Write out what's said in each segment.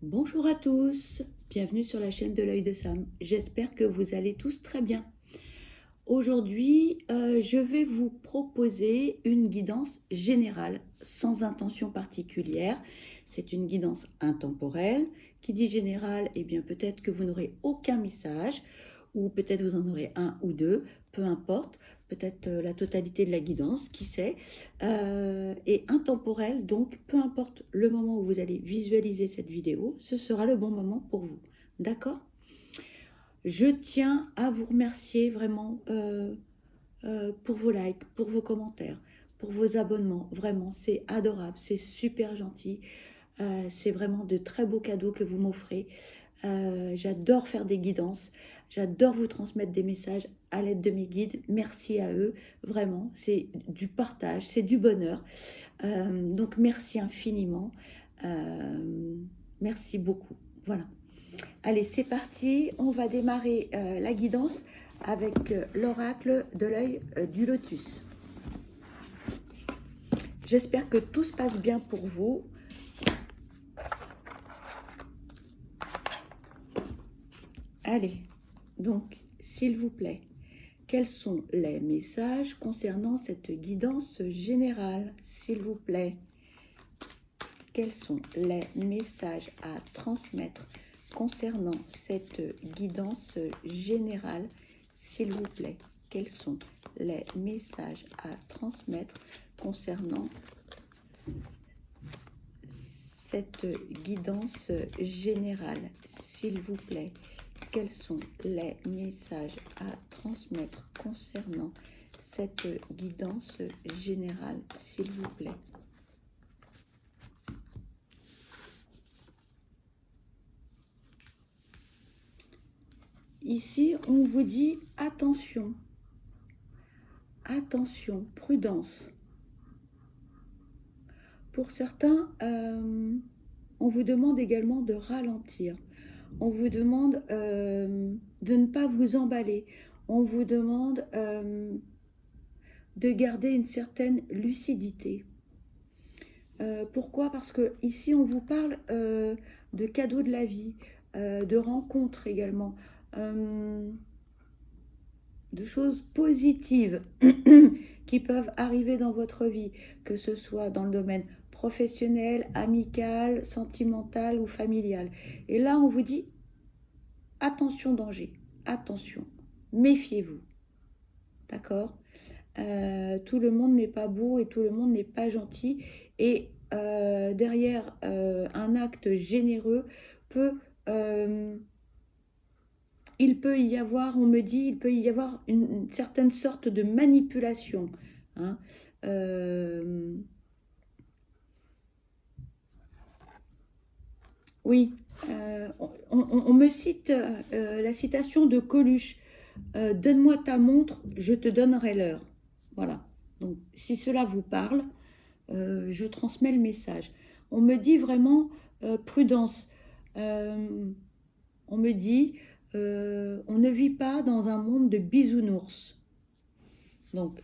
Bonjour à tous, bienvenue sur la chaîne de l'œil de Sam. J'espère que vous allez tous très bien. Aujourd'hui, je vais vous proposer une guidance générale, sans intention particulière. C'est une guidance intemporelle. Qui dit générale, eh bien peut-être que vous n'aurez aucun message, ou peut-être vous en aurez un ou deux, peu importe. Peut-être la totalité de la guidance, qui sait. Et intemporelle, donc peu importe le moment où vous allez visualiser cette vidéo, ce sera le bon moment pour vous. D'accord ? Je tiens à vous remercier vraiment pour vos likes, pour vos commentaires, pour vos abonnements. Vraiment, c'est adorable, c'est super gentil. C'est vraiment de très beaux cadeaux que vous m'offrez. J'adore faire des guidances. J'adore vous transmettre des messages à l'aide de mes guides. Merci à eux. Vraiment, c'est du partage, c'est du bonheur. Donc, merci infiniment. Merci beaucoup. Voilà. Allez, c'est parti. On va démarrer la guidance avec l'oracle de l'œil du lotus. J'espère que tout se passe bien pour vous. Allez, donc, s'il vous plaît, quels sont les messages concernant cette guidance générale, s'il vous plaît? Quels sont les messages à transmettre concernant cette guidance générale, s'il vous plaît? Quels sont les messages à transmettre concernant cette guidance générale, s'il vous plaît? Quels sont les messages à transmettre concernant cette guidance générale, s'il vous plaît? Ici, on vous dit attention, attention, prudence. Pour certains, on vous demande également de ralentir. On vous demande de ne pas vous emballer. On vous demande de garder une certaine lucidité. Pourquoi? Parce que ici, on vous parle de cadeaux de la vie, de rencontres également, de choses positives qui peuvent arriver dans votre vie, que ce soit dans le domaine professionnel, amical, sentimental ou familial. Et là, on vous dit, attention danger, attention, méfiez-vous. D'accord? Tout le monde n'est pas beau et tout le monde n'est pas gentil. Et derrière un acte généreux il peut y avoir, on me dit, il peut y avoir une certaine sorte de manipulation. Hein. Oui, on me cite la citation de Coluche. Donne-moi ta montre, je te donnerai l'heure. Voilà. Donc, si cela vous parle, je transmets le message. On me dit vraiment prudence. On me dit, on ne vit pas dans un monde de bisounours. Donc,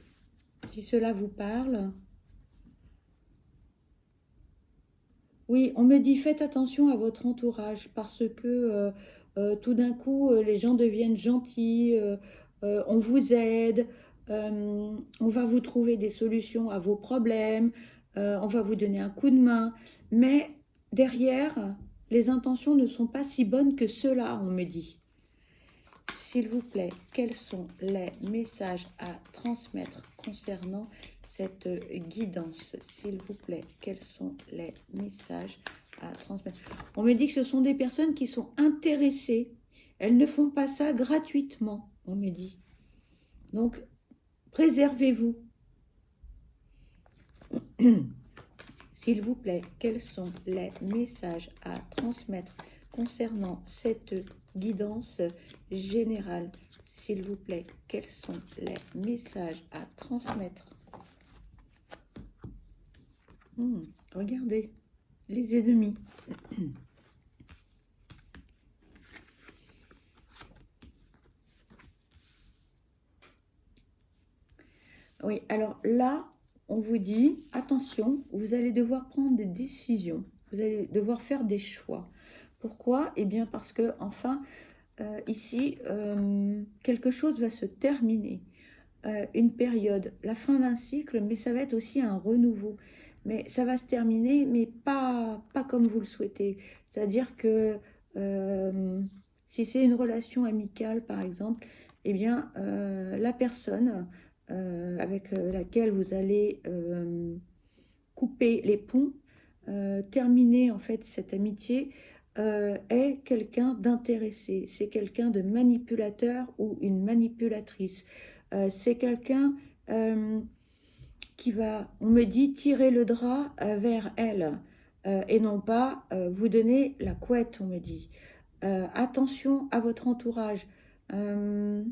si cela vous parle... Oui, on me dit, faites attention à votre entourage parce que tout d'un coup, les gens deviennent gentils, on vous aide, on va vous trouver des solutions à vos problèmes, on va vous donner un coup de main. Mais derrière, les intentions ne sont pas si bonnes que cela, on me dit. S'il vous plaît, quels sont les messages à transmettre concernant cette guidance? S'il vous plaît, quels sont les messages à transmettre? On me dit que ce sont des personnes qui sont intéressées. Elles ne font pas ça gratuitement, on me dit. Donc, préservez-vous. S'il vous plaît, quels sont les messages à transmettre concernant cette guidance générale? S'il vous plaît, quels sont les messages à transmettre? Regardez, les ennemis. Oui, alors là, on vous dit, attention, vous allez devoir prendre des décisions. Vous allez devoir faire des choix. Pourquoi? Eh bien parce que enfin, ici, quelque chose va se terminer. Une période, la fin d'un cycle, mais ça va être aussi un renouveau. Mais ça va se terminer, mais pas comme vous le souhaitez. C'est-à-dire que si c'est une relation amicale, par exemple, eh bien, la personne avec laquelle vous allez couper les ponts, terminer en fait cette amitié, est quelqu'un d'intéressé, c'est quelqu'un de manipulateur ou une manipulatrice. C'est quelqu'un euh, qui va, on me dit, tirer le drap vers elle et non pas vous donner la couette, on me dit. Attention à votre entourage. Euh,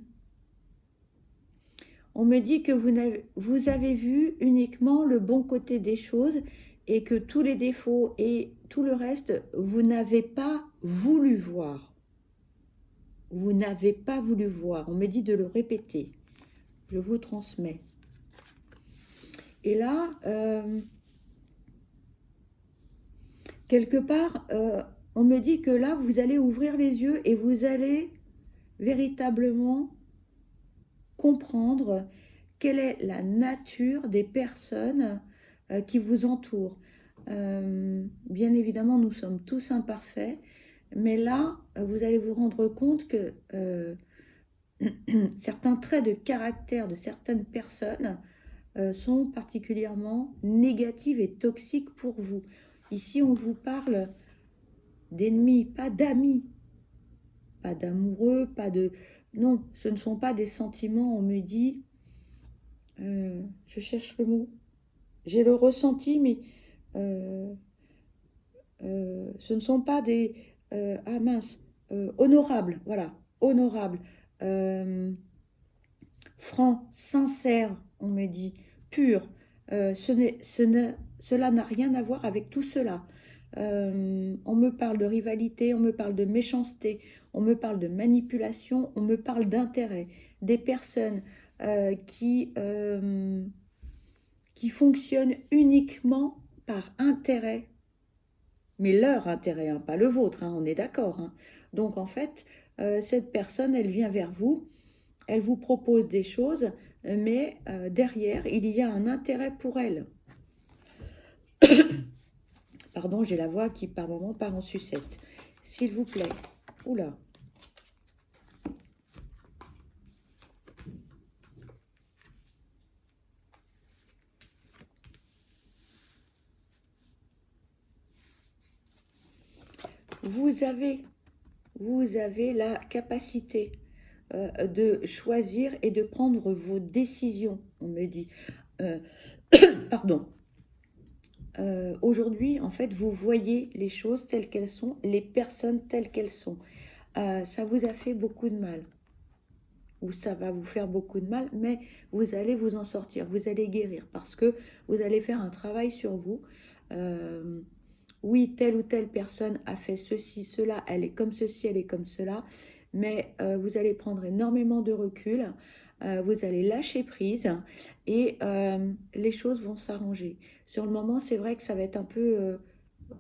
on me dit que vous avez vu uniquement le bon côté des choses et que tous les défauts et tout le reste, vous n'avez pas voulu voir. Vous n'avez pas voulu voir. On me dit de le répéter. Je vous transmets. Et là, quelque part, on me dit que là, vous allez ouvrir les yeux et vous allez véritablement comprendre quelle est la nature des personnes qui vous entourent. Bien évidemment, nous sommes tous imparfaits, mais là, vous allez vous rendre compte que certains traits de caractère de certaines personnes sont particulièrement négatifs et toxiques pour vous. Ici, on vous parle d'ennemis, pas d'amis, pas d'amoureux, pas de... Non, ce ne sont pas des sentiments, on me dit, je cherche le mot, j'ai le ressenti, mais euh, ce ne sont pas des... ah mince, honorables, voilà, honorables, francs, sincères, on me dit, purs. Cela n'a rien à voir avec tout cela. On me parle de rivalité, on me parle de méchanceté, on me parle de manipulation, on me parle d'intérêt. Des personnes qui fonctionnent uniquement par intérêt, mais leur intérêt, hein, pas le vôtre, hein, on est d'accord. Hein. Donc en fait, cette personne, elle vient vers vous, elle vous propose des choses, mais derrière, il y a un intérêt pour elle. Pardon, j'ai la voix qui par moment part en sucette. S'il vous plaît. Oula. Vous avez la capacité de choisir et de prendre vos décisions, on me dit. Euh, pardon. Aujourd'hui, en fait, vous voyez les choses telles qu'elles sont, les personnes telles qu'elles sont. Ça vous a fait beaucoup de mal, ou ça va vous faire beaucoup de mal, mais vous allez vous en sortir, vous allez guérir, parce que vous allez faire un travail sur vous. Oui, telle ou telle personne a fait ceci, cela, elle est comme ceci, elle est comme cela, mais vous allez prendre énormément de recul, vous allez lâcher prise et les choses vont s'arranger. Sur le moment, c'est vrai que ça va être un peu,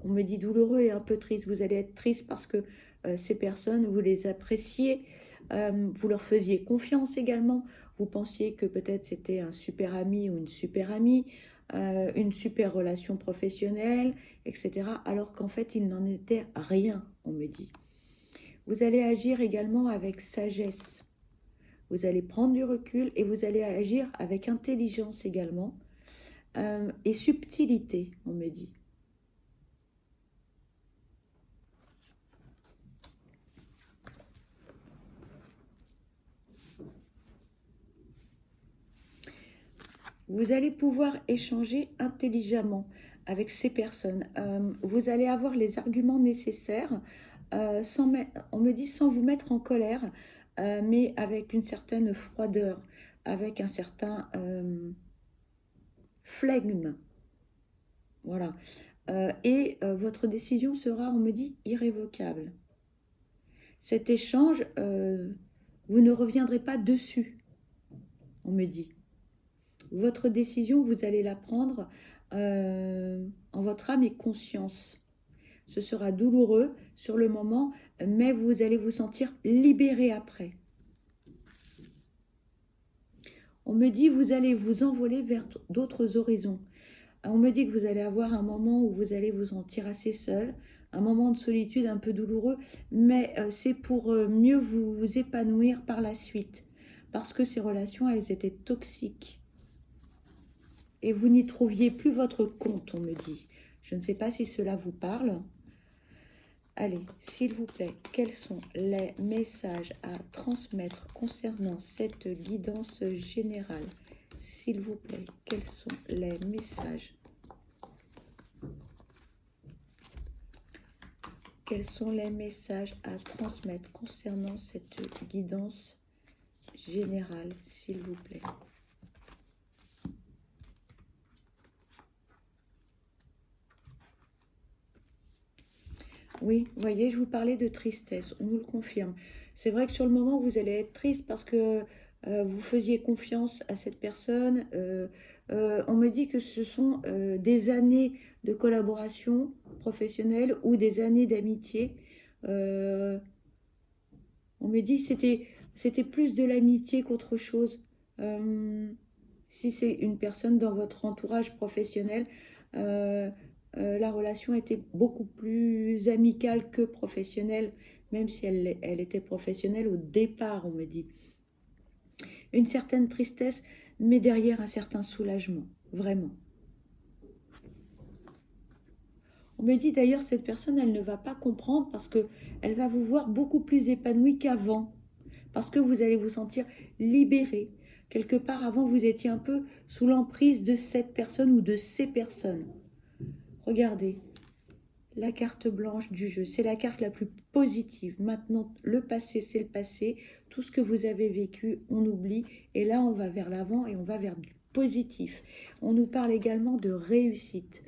on me dit douloureux et un peu triste. Vous allez être triste parce que ces personnes, vous les appréciez, vous leur faisiez confiance également, vous pensiez que peut-être c'était un super ami ou une super amie, une super relation professionnelle, etc. Alors qu'en fait, il n'en était rien, on me dit. Vous allez agir également avec sagesse. Vous allez prendre du recul et vous allez agir avec intelligence également et subtilité, on me dit. Vous allez pouvoir échanger intelligemment avec ces personnes. Vous allez avoir les arguments nécessaires, on me dit sans vous mettre en colère, mais avec une certaine froideur, avec un certain flegme. Voilà. Et votre décision sera, on me dit, irrévocable. Cet échange, vous ne reviendrez pas dessus, on me dit. Votre décision, vous allez la prendre en votre âme et conscience. Ce sera douloureux sur le moment, mais vous allez vous sentir libéré après. On me dit vous allez vous envoler vers d'autres horizons. On me dit que vous allez avoir un moment où vous allez vous sentir assez seul, un moment de solitude un peu douloureux, mais c'est pour mieux vous épanouir par la suite. Parce que ces relations, elles étaient toxiques. Et vous n'y trouviez plus votre compte, on me dit. Je ne sais pas si cela vous parle. Allez, s'il vous plaît, quels sont les messages à transmettre concernant cette guidance générale? S'il vous plaît, quels sont les messages? Quels sont les messages à transmettre concernant cette guidance générale, s'il vous plaît? Oui, vous voyez, je vous parlais de tristesse, on nous le confirme. C'est vrai que sur le moment, vous allez être triste parce que vous faisiez confiance à cette personne. On me dit que ce sont des années de collaboration professionnelle ou des années d'amitié. Euh, on me dit que c'était plus de l'amitié qu'autre chose. Si c'est une personne dans votre entourage professionnel, euh, la relation était beaucoup plus amicale que professionnelle, même si elle était professionnelle au départ, on me dit. Une certaine tristesse, mais derrière un certain soulagement, vraiment. On me dit d'ailleurs, cette personne, elle ne va pas comprendre parce qu'elle va vous voir beaucoup plus épanoui qu'avant. Parce que vous allez vous sentir libéré. Quelque part, avant, vous étiez un peu sous l'emprise de cette personne ou de ces personnes. Regardez, la carte blanche du jeu, c'est la carte la plus positive. Maintenant, le passé, c'est le passé. Tout ce que vous avez vécu, on oublie. Et là, on va vers l'avant et on va vers du positif. On nous parle également de réussite.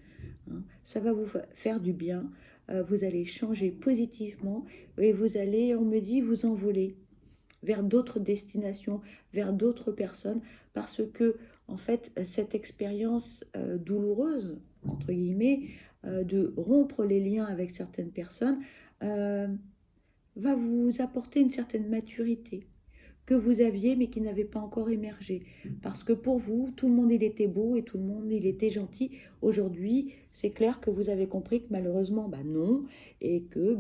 Ça va vous faire du bien. Vous allez changer positivement et vous allez, on me dit, vous envoler vers d'autres destinations, vers d'autres personnes, parce que, en fait, cette expérience douloureuse, entre guillemets, de rompre les liens avec certaines personnes, euh, va vous apporter une certaine maturité que vous aviez mais qui n'avait pas encore émergé. Parce que pour vous, tout le monde il était beau et tout le monde il était gentil. Aujourd'hui, c'est clair que vous avez compris que malheureusement, bah non, et que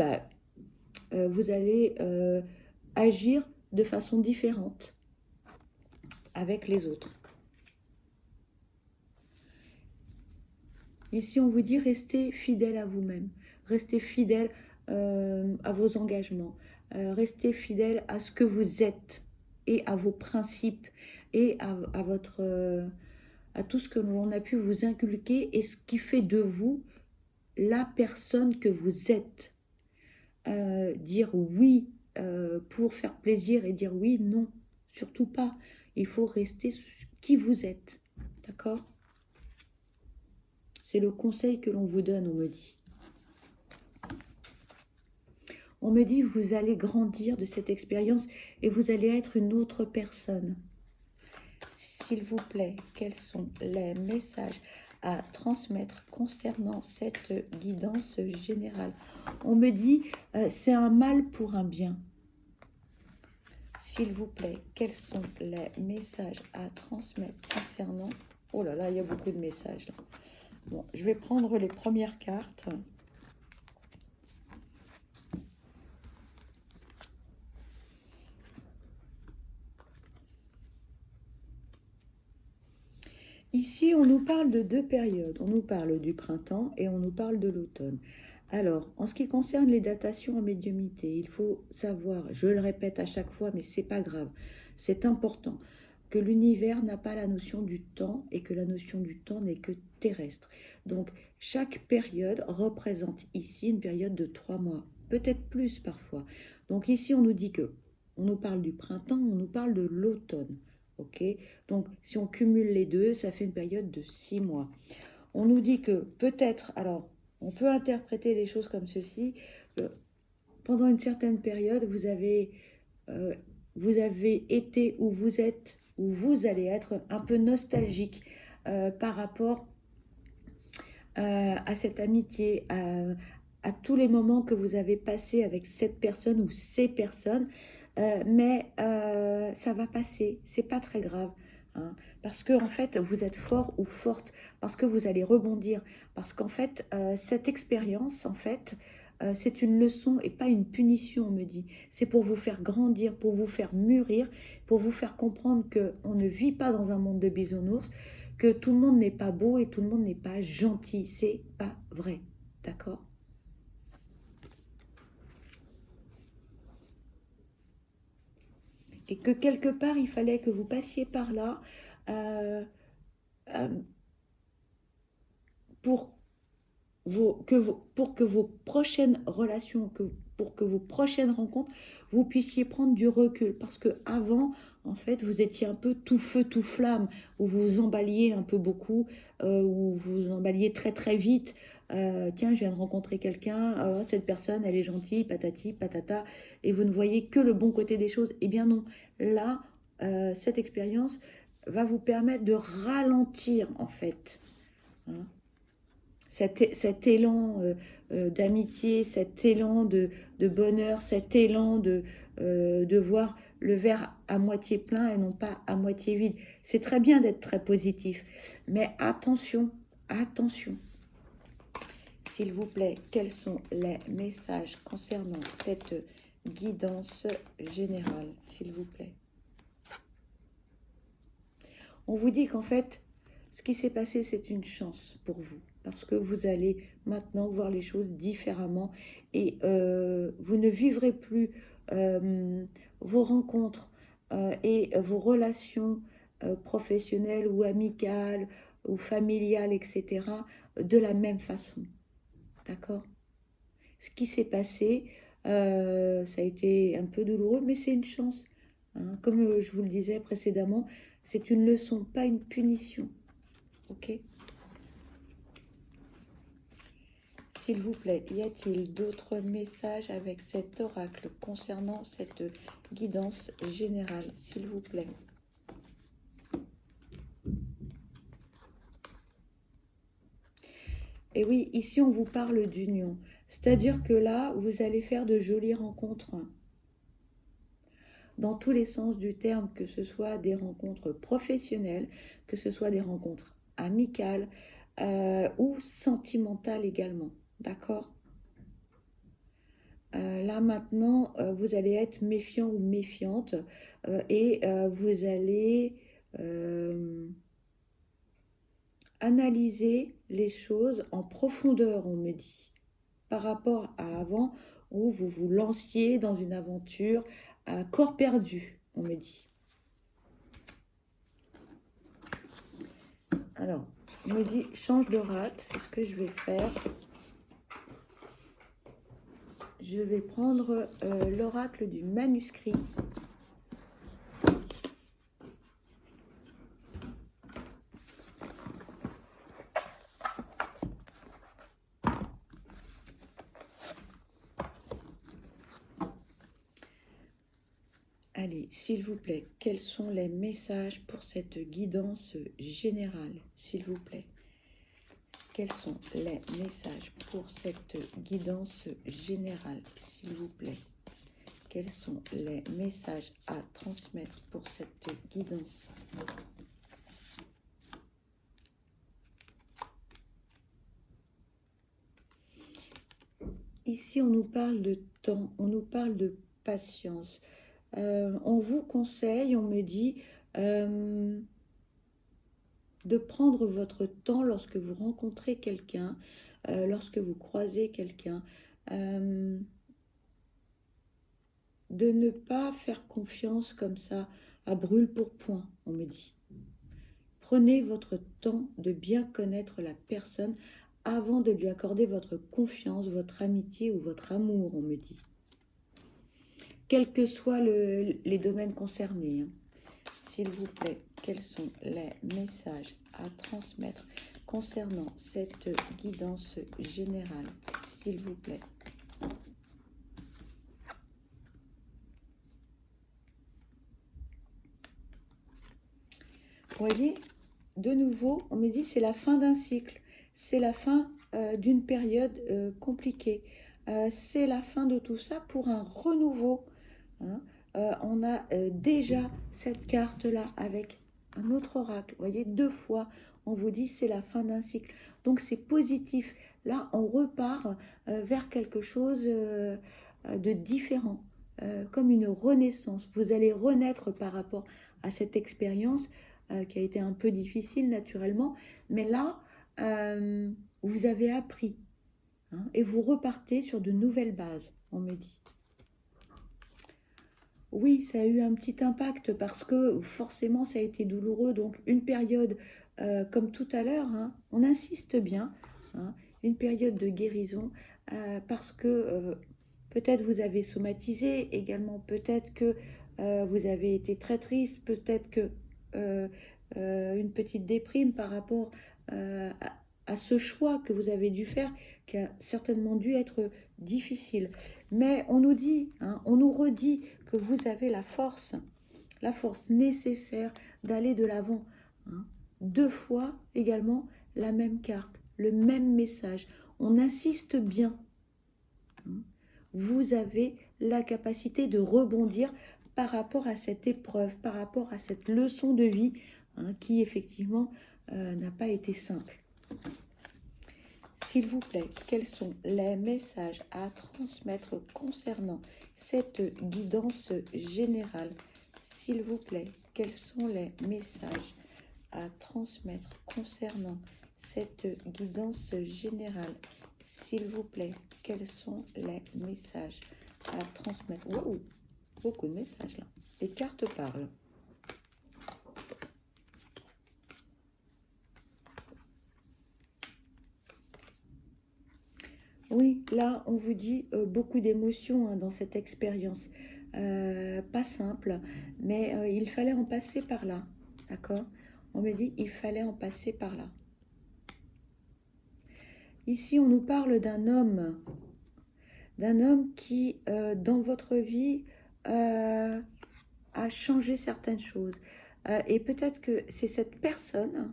vous allez agir de façon différente avec les autres. Ici, on vous dit restez fidèle à vous-même, restez fidèle à vos engagements, restez fidèle à ce que vous êtes et à vos principes et à votre, à tout ce que l'on a pu vous inculquer et ce qui fait de vous la personne que vous êtes. Dire oui pour faire plaisir et dire oui, non, surtout pas. Il faut rester qui vous êtes. D'accord? C'est le conseil que l'on vous donne, on me dit. On me dit, vous allez grandir de cette expérience et vous allez être une autre personne. S'il vous plaît, quels sont les messages à transmettre concernant cette guidance générale? On me dit, c'est un mal pour un bien. S'il vous plaît, quels sont les messages à transmettre concernant... Oh là là, il y a beaucoup de messages là. Bon, je vais prendre les premières cartes. Ici, on nous parle de deux périodes. On nous parle du printemps et on nous parle de l'automne. Alors, en ce qui concerne les datations en médiumnité, il faut savoir, je le répète à chaque fois, mais c'est pas grave, c'est important, que l'univers n'a pas la notion du temps et que la notion du temps n'est que terrestre. Donc, chaque période représente ici une période de 3 mois, peut-être plus parfois. Donc ici, on nous dit que, on nous parle du printemps, on nous parle de l'automne. Ok, donc si on cumule les deux, ça fait une période de 6 mois. On nous dit que peut-être, alors on peut interpréter les choses comme ceci, pendant une certaine période, vous avez été ou vous êtes, ou vous allez être un peu nostalgique par rapport à cette amitié, à tous les moments que vous avez passés avec cette personne ou ces personnes, mais ça va passer, c'est pas très grave. Hein, parce que en fait, vous êtes fort ou forte, parce que vous allez rebondir, parce qu'en fait, cette expérience, en fait, c'est une leçon et pas une punition, on me dit. C'est pour vous faire grandir, pour vous faire mûrir, pour vous faire comprendre qu'on ne vit pas dans un monde de bisounours, que tout le monde n'est pas beau et tout le monde n'est pas gentil. C'est pas vrai. D'accord? Et que quelque part, il fallait que vous passiez par là euh, euh, pour pour que vos prochaines relations, pour que vos prochaines rencontres, vous puissiez prendre du recul. Parce que avant, en fait, vous étiez un peu tout feu, tout flamme, où vous vous emballiez un peu beaucoup, où vous vous emballiez très très vite. Tiens, je viens de rencontrer quelqu'un, cette personne, elle est gentille, patati, patata, et vous ne voyez que le bon côté des choses. Eh bien non, là, cette expérience va vous permettre de ralentir, en fait. Hein, cet élan d'amitié, cet élan de bonheur, cet élan de voir le verre à moitié plein et non pas à moitié vide. C'est très bien d'être très positif, mais attention, attention. S'il vous plaît, quels sont les messages concernant cette guidance générale, s'il vous plaît? On vous dit qu'en fait, ce qui s'est passé, c'est une chance pour vous, parce que vous allez maintenant voir les choses différemment et vous ne vivrez plus vos rencontres et vos relations professionnelles ou amicales ou familiales, etc., de la même façon. D'accord? Ce qui s'est passé, ça a été un peu douloureux, mais c'est une chance. Hein. Comme je vous le disais précédemment, c'est une leçon, pas une punition. Ok? S'il vous plaît, y a-t-il d'autres messages avec cet oracle concernant cette guidance générale, s'il vous plaît? Et oui, ici on vous parle d'union. C'est-à-dire que là, vous allez faire de jolies rencontres dans tous les sens du terme, que ce soit des rencontres professionnelles, que ce soit des rencontres amicales ou sentimentales également. D'accord? Là maintenant, vous allez être méfiant ou méfiante et vous allez analyser les choses en profondeur, on me dit, par rapport à avant où vous vous lanciez dans une aventure à corps perdu, on me dit. Alors, on me dit change d'oracle, c'est ce que je vais faire. Je vais prendre l'oracle du manuscrit. Allez, s'il vous plaît, quels sont les messages pour cette guidance générale, s'il vous plaît? Quels sont les messages pour cette guidance générale, s'il vous plaît? Quels sont les messages à transmettre pour cette guidance? Ici, on nous parle de temps, on nous parle de patience. On vous conseille, on me dit, de prendre votre temps lorsque vous rencontrez quelqu'un, lorsque vous croisez quelqu'un, de ne pas faire confiance comme ça à brûle pour point, on me dit. Prenez votre temps de bien connaître la personne avant de lui accorder votre confiance, votre amitié ou votre amour, on me dit. Quels que soient les domaines concernés. Hein. S'il vous plaît, quels sont les messages à transmettre concernant cette guidance générale, s'il vous plaît? Vous voyez, de nouveau, on me dit c'est la fin d'un cycle, c'est la fin d'une période compliquée. C'est la fin de tout ça pour un renouveau, hein. On a déjà cette carte-là avec un autre oracle. Vous voyez, 2 fois, on vous dit c'est la fin d'un cycle. Donc c'est positif. Là, on repart vers quelque chose de différent, comme une renaissance. Vous allez renaître par rapport à cette expérience qui a été un peu difficile naturellement. Mais là, vous avez appris, hein, et vous repartez sur de nouvelles bases, on me dit. Oui, ça a eu un petit impact parce que forcément ça a été douloureux. Donc une période, comme tout à l'heure, hein, on insiste bien, hein, une période de guérison parce que peut-être vous avez somatisé également, peut-être que vous avez été très triste, peut-être que euh, une petite déprime par rapport à ce choix que vous avez dû faire, qui a certainement dû être difficile. Mais on nous dit, hein, on nous redit que vous avez la force nécessaire d'aller de l'avant, hein. 2 fois également la même carte, le même message. On insiste bien, hein. Vous avez la capacité de rebondir par rapport à cette épreuve, par rapport à cette leçon de vie, hein, qui effectivement n'a pas été simple. S'il vous plaît, quels sont les messages à transmettre concernant cette guidance générale? S'il vous plaît, quels sont les messages à transmettre concernant cette guidance générale? S'il vous plaît, quels sont les messages à transmettre? Wow, beaucoup de messages là. Les cartes parlent. Oui, là, on vous dit beaucoup d'émotions, hein, dans cette expérience. Pas simple, mais il fallait en passer par là, d'accord? On me dit il fallait en passer par là. Ici, on nous parle d'un homme qui, dans votre vie, a changé certaines choses. Et peut-être que c'est cette personne,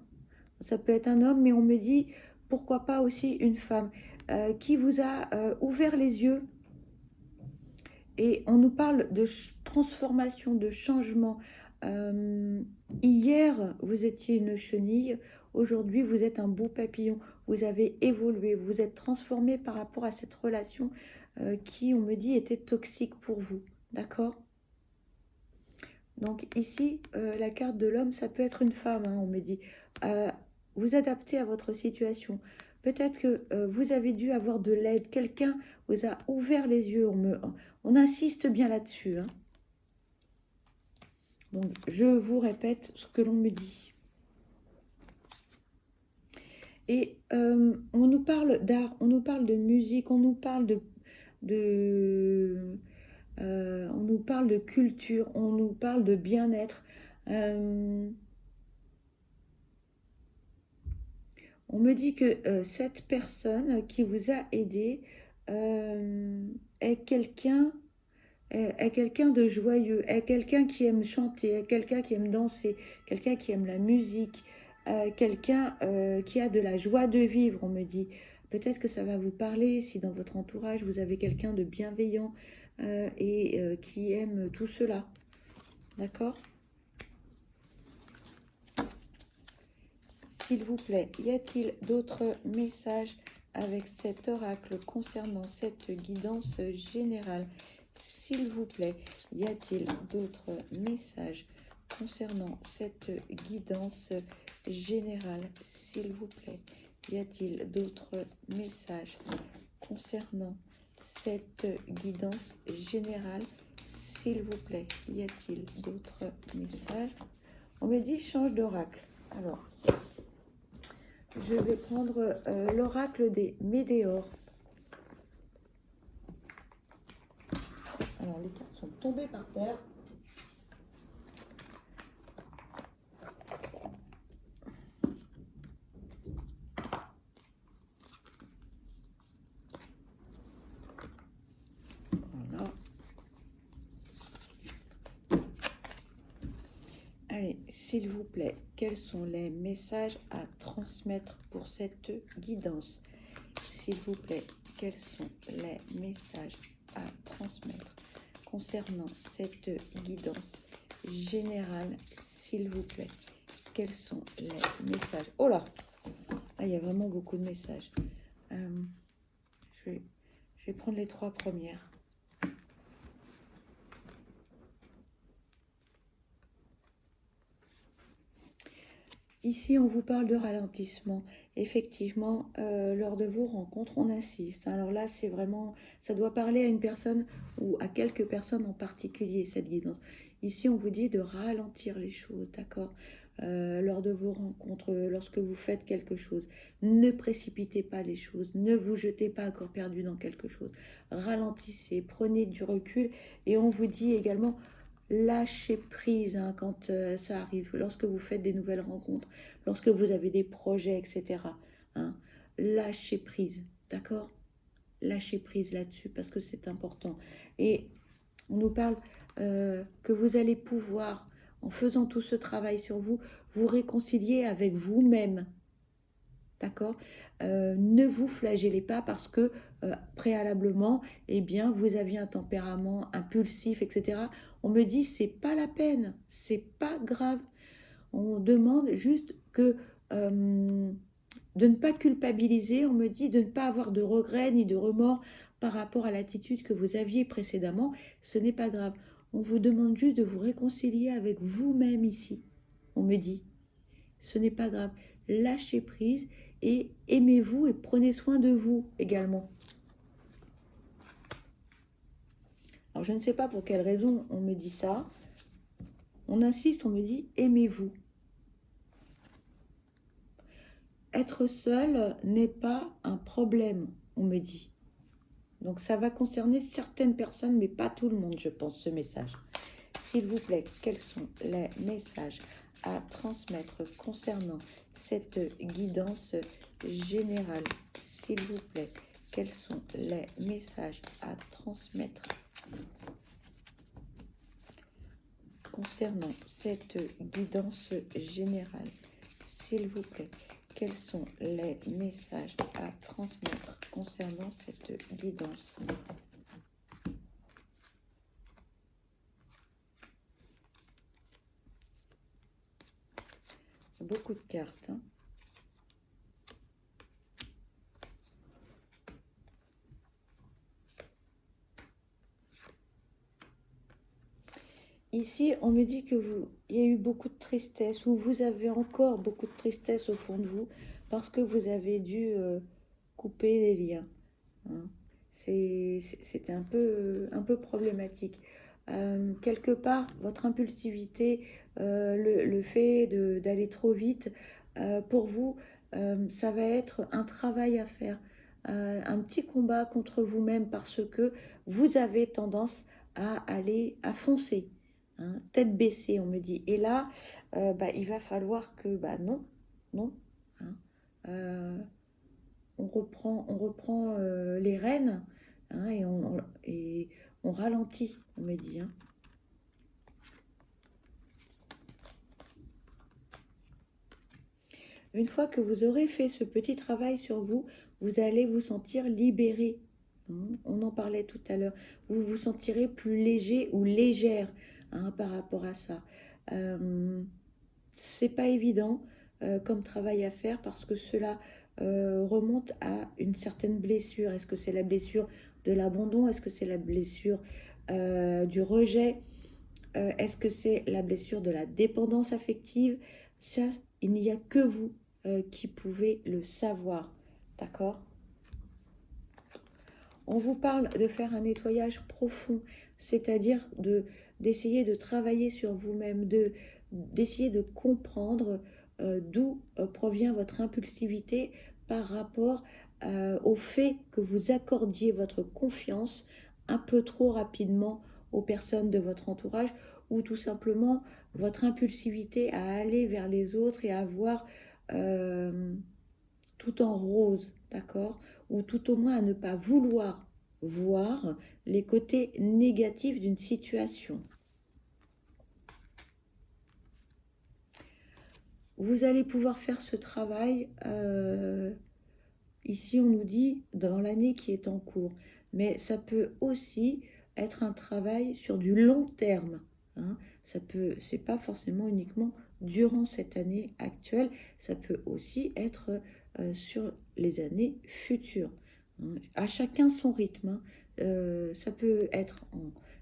ça peut être un homme, mais on me dit pourquoi pas aussi une femme, qui vous a ouvert les yeux. Et on nous parle de transformation, de changement. Hier, vous étiez une chenille. Aujourd'hui, vous êtes un beau papillon. Vous avez évolué, vous vous êtes transformé par rapport à cette relation qui, on me dit, était toxique pour vous. D'accord? Donc ici, la carte de l'homme, ça peut être une femme, hein, on me dit. Vous adaptez à votre situation. Peut-être que vous avez dû avoir de l'aide. Quelqu'un vous a ouvert les yeux. On insiste bien là-dessus, hein. Donc, je vous répète ce que l'on me dit. Et on nous parle d'art, on nous parle de musique, on nous parle on nous parle de culture, on nous parle de bien-être. On me dit que cette personne qui vous a aidé est quelqu'un de joyeux, est quelqu'un qui aime chanter, est quelqu'un qui aime danser, quelqu'un qui aime la musique, quelqu'un qui a de la joie de vivre, on me dit. Peut-être que ça va vous parler si dans votre entourage vous avez quelqu'un de bienveillant et qui aime tout cela. D'accord? S'il vous plaît, y a-t-il d'autres messages avec cet oracle concernant cette guidance générale? S'il vous plaît, y a-t-il d'autres messages concernant cette guidance générale? S'il vous plaît, y a-t-il d'autres messages concernant cette guidance générale? S'il vous plaît, y a-t-il d'autres messages? On me dit change d'oracle. Alors, je vais prendre l'oracle des météores. Alors, les cartes sont tombées par terre. Voilà. Allez, s'il vous plaît, quels sont les messages à transmettre pour cette guidance? s'il vous plaît, quels sont les messages à transmettre concernant cette guidance générale, s'il vous plaît. Quels sont les messages? Oh là, il y a vraiment beaucoup de messages. Je vais prendre les 3 premières. Ici, on vous parle de ralentissement. Effectivement, lors de vos rencontres, on insiste. Alors là, c'est vraiment, ça doit parler à une personne ou à quelques personnes en particulier, cette guidance. Ici, on vous dit de ralentir les choses, d'accord? Lors de vos rencontres, lorsque vous faites quelque chose, ne précipitez pas les choses, ne vous jetez pas à corps perdu dans quelque chose. Ralentissez, prenez du recul et on vous dit également lâchez prise hein, quand ça arrive, lorsque vous faites des nouvelles rencontres, lorsque vous avez des projets, etc. Hein, lâchez prise, d'accord? Lâchez prise là-dessus parce que c'est important. Et on nous parle que vous allez pouvoir, en faisant tout ce travail sur vous, vous réconcilier avec vous-même. D'accord? Ne vous flagellez pas parce que préalablement, eh bien, vous aviez un tempérament impulsif, etc. On me dit, c'est pas la peine, c'est pas grave. On demande juste que de ne pas culpabiliser, on me dit de ne pas avoir de regrets ni de remords par rapport à l'attitude que vous aviez précédemment. Ce n'est pas grave. On vous demande juste de vous réconcilier avec vous-même ici. On me dit, ce n'est pas grave. Lâchez prise et aimez-vous et prenez soin de vous également. Alors je ne sais pas pour quelle raison on me dit ça. On insiste, on me dit aimez-vous. Être seul n'est pas un problème, on me dit. Donc ça va concerner certaines personnes, mais pas tout le monde, je pense, ce message. S'il vous plaît, quels sont les messages à transmettre concernant cette guidance générale? S'il vous plaît, quels sont les messages à transmettre concernant cette guidance générale? S'il vous plaît, quels sont les messages à transmettre concernant cette guidance? C'est beaucoup de cartes, hein. Ici, on me dit que il y a eu beaucoup de tristesse, ou vous avez encore beaucoup de tristesse au fond de vous, parce que vous avez dû couper les liens. Hein. C'était un peu problématique. Quelque part, votre impulsivité, le fait d'aller trop vite, pour vous, ça va être un travail à faire, un petit combat contre vous-même parce que vous avez tendance à foncer. Hein, tête baissée, on me dit. Et là, il va falloir que, non, non. Hein, on reprend les rênes hein, et on ralentit, on me dit. Hein. Une fois que vous aurez fait ce petit travail sur vous, vous allez vous sentir libéré. Hein. On en parlait tout à l'heure. Vous vous sentirez plus léger ou légère hein, par rapport à ça. C'est pas évident comme travail à faire parce que cela remonte à une certaine blessure. Est-ce que c'est la blessure de l'abandon? Est-ce que c'est la blessure du rejet? Est-ce que c'est la blessure de la dépendance affective? Ça, il n'y a que vous qui pouvez le savoir. D'accord? On vous parle de faire un nettoyage profond, c'est-à-dire d'essayer de travailler sur vous-même, d'essayer de comprendre d'où provient votre impulsivité par rapport au fait que vous accordiez votre confiance un peu trop rapidement aux personnes de votre entourage ou tout simplement votre impulsivité à aller vers les autres et à voir tout en rose, d'accord? Ou tout au moins à ne pas vouloir voir les côtés négatifs d'une situation. Vous allez pouvoir faire ce travail. Ici, on nous dit dans l'année qui est en cours, mais ça peut aussi être un travail sur du long terme, hein. C'est pas forcément uniquement durant cette année actuelle, ça peut aussi être sur les années futures, hein. À chacun son rythme, hein. Ça peut être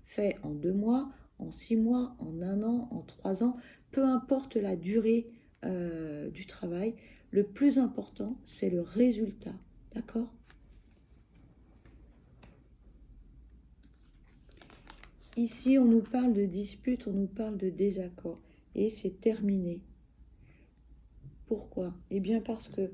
fait en 2 mois, en 6 mois, en un an, en 3 ans, peu importe la durée du travail. Le plus important, c'est le résultat, d'accord? Ici, on nous parle de dispute, on nous parle de désaccord, et c'est terminé. Pourquoi? Eh bien parce que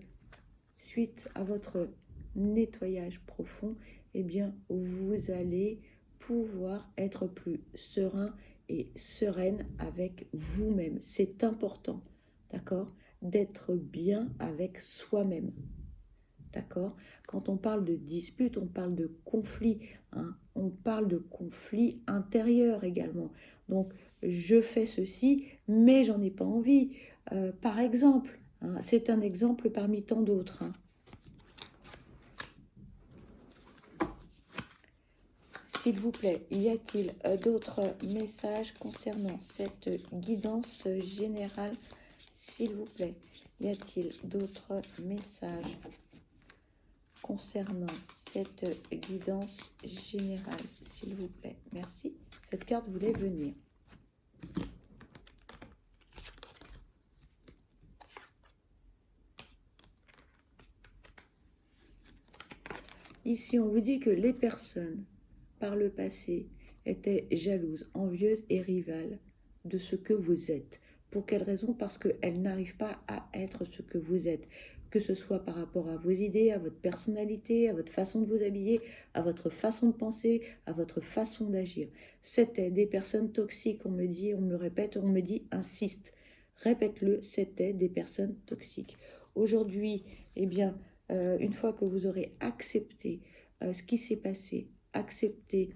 suite à votre nettoyage profond, eh bien vous allez pouvoir être plus serein et sereine avec vous-même. C'est important, d'accord? D'être bien avec soi-même. D'accord? Quand on parle de dispute, on parle de conflit, hein. On parle de conflit intérieur également. Donc, je fais ceci, mais j'en ai pas envie. Par exemple, hein, c'est un exemple parmi tant d'autres, hein. S'il vous plaît, y a-t-il d'autres messages concernant cette guidance générale? S'il vous plaît, y a-t-il d'autres messages concernant cette guidance générale, s'il vous plaît? Merci. Cette carte voulait venir. Ici, on vous dit que les personnes, par le passé, étaient jalouses, envieuses et rivales de ce que vous êtes. Pour quelle raison? Parce qu'elles n'arrivent pas à être ce que vous êtes. Que ce soit par rapport à vos idées, à votre personnalité, à votre façon de vous habiller, à votre façon de penser, à votre façon d'agir. C'était des personnes toxiques, on me dit, on me répète, on me dit, insiste. Répète-le, c'était des personnes toxiques. Aujourd'hui, eh bien, une fois que vous aurez accepté ce qui s'est passé, accepté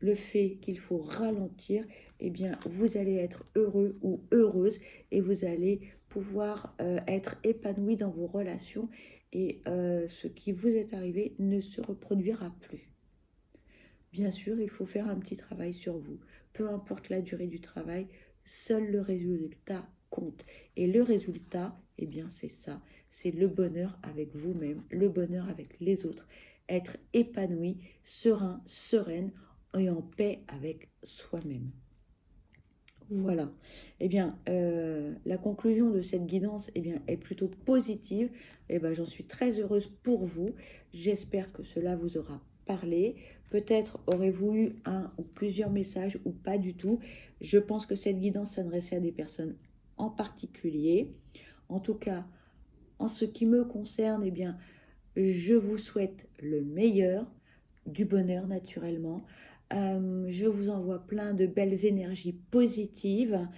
le fait qu'il faut ralentir, eh bien, vous allez être heureux ou heureuse et vous allez pouvoir être épanoui dans vos relations et ce qui vous est arrivé ne se reproduira plus. Bien sûr, il faut faire un petit travail sur vous. Peu importe la durée du travail, seul le résultat compte. Et le résultat, eh bien, c'est ça. C'est le bonheur avec vous-même, le bonheur avec les autres. Être épanoui, serein, sereine et en paix avec soi-même. Voilà. Eh bien, la conclusion de cette guidance, eh bien, est plutôt positive. Eh bien, j'en suis très heureuse pour vous. J'espère que cela vous aura parlé. Peut-être aurez-vous eu un ou plusieurs messages ou pas du tout. Je pense que cette guidance s'adressait à des personnes en particulier. En tout cas, en ce qui me concerne, eh bien, je vous souhaite le meilleur, du bonheur naturellement. Je vous envoie plein de belles énergies positives.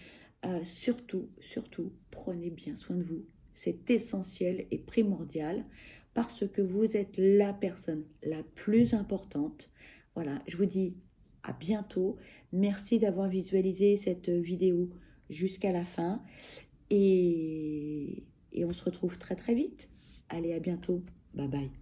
Surtout, surtout, prenez bien soin de vous. C'est essentiel et primordial parce que vous êtes la personne la plus importante. Voilà, je vous dis à bientôt. Merci d'avoir visualisé cette vidéo jusqu'à la fin et on se retrouve très très vite. Allez, à bientôt. Bye bye.